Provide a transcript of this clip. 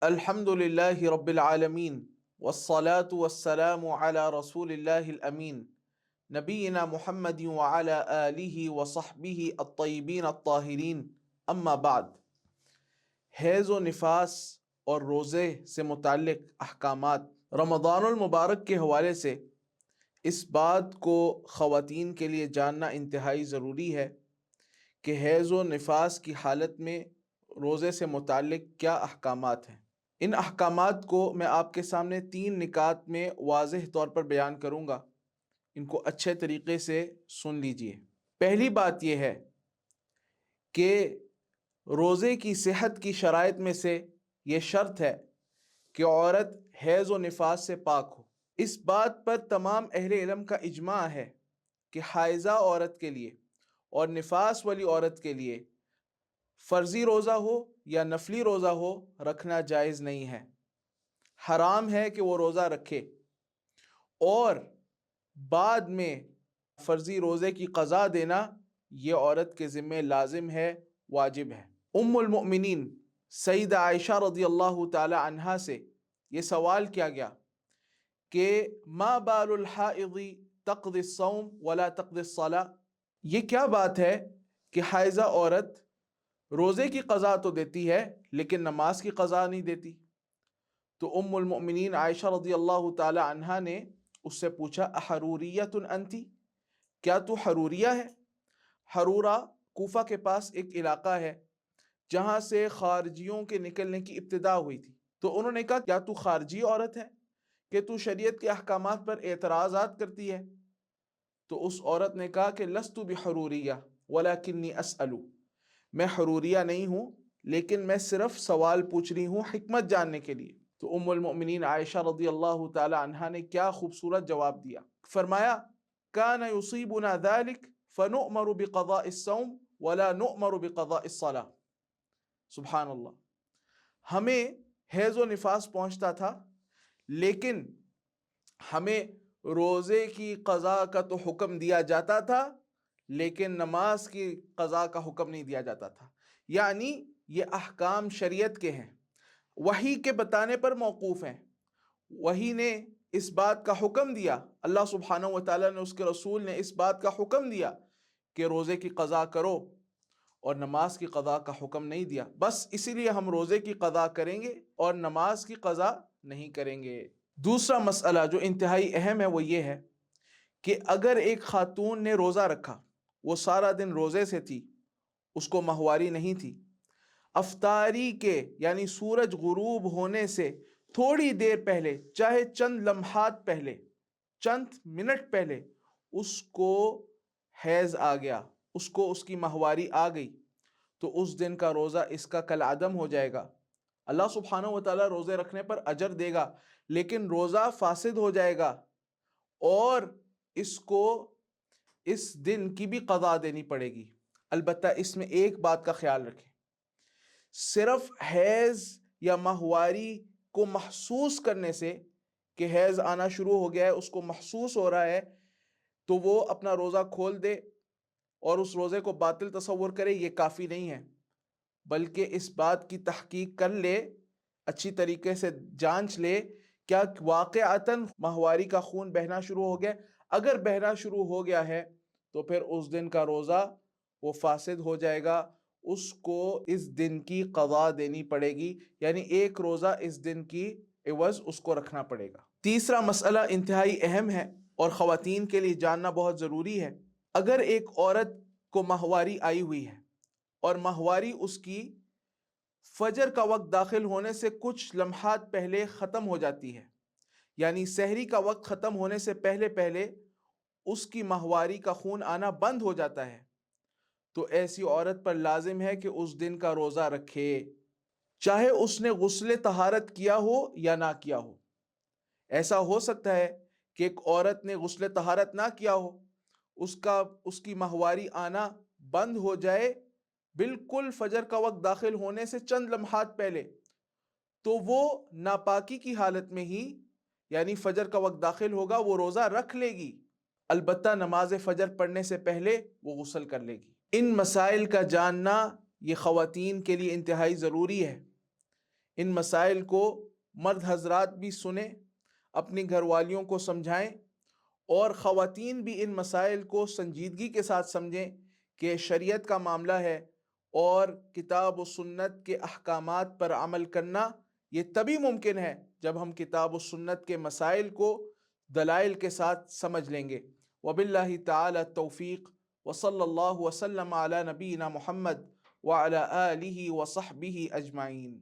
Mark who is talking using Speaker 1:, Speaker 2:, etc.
Speaker 1: الحمد للہ رب العالمین والصلاة والسلام علی رسول اللہ الامین نبینا محمد وعلی آلہ وصحبہ الطیبین الطاہرین اما بعد۔ حیض و نفاس اور روزے سے متعلق احکامات رمضان المبارک کے حوالے سے اس بات کو خواتین کے لیے جاننا انتہائی ضروری ہے کہ حیض و نفاس کی حالت میں روزے سے متعلق کیا احکامات ہیں۔ ان احکامات کو میں آپ کے سامنے 3 نکات میں واضح طور پر بیان کروں گا، ان کو اچھے طریقے سے سن لیجئے۔ پہلی بات یہ ہے کہ روزے کی صحت کی شرائط میں سے یہ شرط ہے کہ عورت حیض و نفاس سے پاک ہو۔ اس بات پر تمام اہل علم کا اجماع ہے کہ حائضہ عورت کے لیے اور نفاس والی عورت کے لیے فرضی روزہ ہو یا نفلی روزہ ہو رکھنا جائز نہیں ہے، حرام ہے کہ وہ روزہ رکھے، اور بعد میں فرضی روزے کی قضا دینا یہ عورت کے ذمہ لازم ہے، واجب ہے۔ ام المؤمنین سیدہ عائشہ رضی اللہ تعالی عنہا سے یہ سوال کیا گیا کہ ما بال الحائض تقضی الصوم ولا تقضی الصلاۃ، یہ کیا بات ہے کہ حائضہ عورت روزے کی قضا تو دیتی ہے لیکن نماز کی قضا نہیں دیتی؟ تو ام المؤمنین عائشہ رضی اللہ تعالی عنہا نے اس سے پوچھا احروریۃ انتی، کیا تو حروریہ ہے؟ حرورہ کوفہ کے پاس ایک علاقہ ہے جہاں سے خارجیوں کے نکلنے کی ابتدا ہوئی تھی۔ تو انہوں نے کہا کیا تو خارجی عورت ہے کہ تو شریعت کے احکامات پر اعتراضات کرتی ہے؟ تو اس عورت نے کہا کہ لست بحروریہ ولکنی اسأل، میں حروریہ نہیں ہوں لیکن میں صرف سوال پوچھ رہی ہوں حکمت جاننے کے لیے۔ تو ام المؤمنین عائشہ رضی اللہ تعالی عنہا نے کیا خوبصورت جواب دیا، فرمایا کان یصیبنا ذلک فنؤمر بقضاء الصوم ولا نؤمر بقضاء الصلاۃ۔ سبحان اللہ، ہمیں حیض و نفاس پہنچتا تھا لیکن ہمیں روزے کی قضا کا تو حکم دیا جاتا تھا لیکن نماز کی قضا کا حکم نہیں دیا جاتا تھا۔ یعنی یہ احکام شریعت کے ہیں، وحی کے بتانے پر موقوف ہیں۔ وحی نے اس بات کا حکم دیا، اللہ سبحانہ و تعالیٰ نے اس کے رسول نے اس بات کا حکم دیا کہ روزے کی قضا کرو، اور نماز کی قضا کا حکم نہیں دیا۔ بس اسی لیے ہم روزے کی قضا کریں گے اور نماز کی قضا نہیں کریں گے۔ دوسرا مسئلہ جو انتہائی اہم ہے وہ یہ ہے کہ اگر ایک خاتون نے روزہ رکھا، وہ سارا دن روزے سے تھی، اس کو ماہواری نہیں تھی، افطاری کے یعنی سورج غروب ہونے سے تھوڑی دیر پہلے، چاہے چند لمحات پہلے، چند منٹ پہلے اس کو حیض آ گیا، اس کو اس کی ماہواری آ گئی، تو اس دن کا روزہ اس کا کالعدم ہو جائے گا۔ اللہ سبحانہ و تعالیٰ روزے رکھنے پر اجر دے گا لیکن روزہ فاسد ہو جائے گا، اور اس کو اس دن کی بھی قضا دینی پڑے گی۔ البتہ اس میں ایک بات کا خیال رکھیں، صرف حیض یا ماہواری کو محسوس کرنے سے کہ حیض آنا شروع ہو گیا ہے، اس کو محسوس ہو رہا ہے، تو وہ اپنا روزہ کھول دے اور اس روزے کو باطل تصور کرے، یہ کافی نہیں ہے، بلکہ اس بات کی تحقیق کر لے، اچھی طریقے سے جانچ لے کیا واقعتاً ماہواری کا خون بہنا شروع ہو گیا۔ اگر بہنا شروع ہو گیا ہے تو پھر اس دن کا روزہ وہ فاسد ہو جائے گا، اس کو اس دن کی قضا دینی پڑے گی، یعنی ایک روزہ اس دن کی عوض اس کو رکھنا پڑے گا۔ تیسرا مسئلہ انتہائی اہم ہے اور خواتین کے لیے جاننا بہت ضروری ہے۔ اگر ایک عورت کو ماہواری آئی ہوئی ہے اور ماہواری اس کی فجر کا وقت داخل ہونے سے کچھ لمحات پہلے ختم ہو جاتی ہے، یعنی سحری کا وقت ختم ہونے سے پہلے پہلے اس کی ماہواری کا خون آنا بند ہو جاتا ہے، تو ایسی عورت پر لازم ہے کہ اس دن کا روزہ رکھے، چاہے اس نے غسل طہارت کیا ہو یا نہ کیا ہو۔ ایسا ہو سکتا ہے کہ ایک عورت نے غسل طہارت نہ کیا ہو، اس کی ماہواری آنا بند ہو جائے بالکل فجر کا وقت داخل ہونے سے چند لمحات پہلے، تو وہ ناپاکی کی حالت میں ہی، یعنی فجر کا وقت داخل ہوگا، وہ روزہ رکھ لے گی، البتہ نماز فجر پڑھنے سے پہلے وہ غسل کر لے گی۔ ان مسائل کا جاننا یہ خواتین کے لیے انتہائی ضروری ہے۔ ان مسائل کو مرد حضرات بھی سنیں، اپنی گھر والیوں کو سمجھائیں، اور خواتین بھی ان مسائل کو سنجیدگی کے ساتھ سمجھیں کہ شریعت کا معاملہ ہے، اور کتاب و سنت کے احکامات پر عمل کرنا یہ تبھی ممکن ہے جب ہم کتاب و سنت کے مسائل کو دلائل کے ساتھ سمجھ لیں گے۔ وباللہ تعالی توفیق، وصلی اللہ وسلم علی نبینا محمد وعلی آلہ وصحبہ اجمعین۔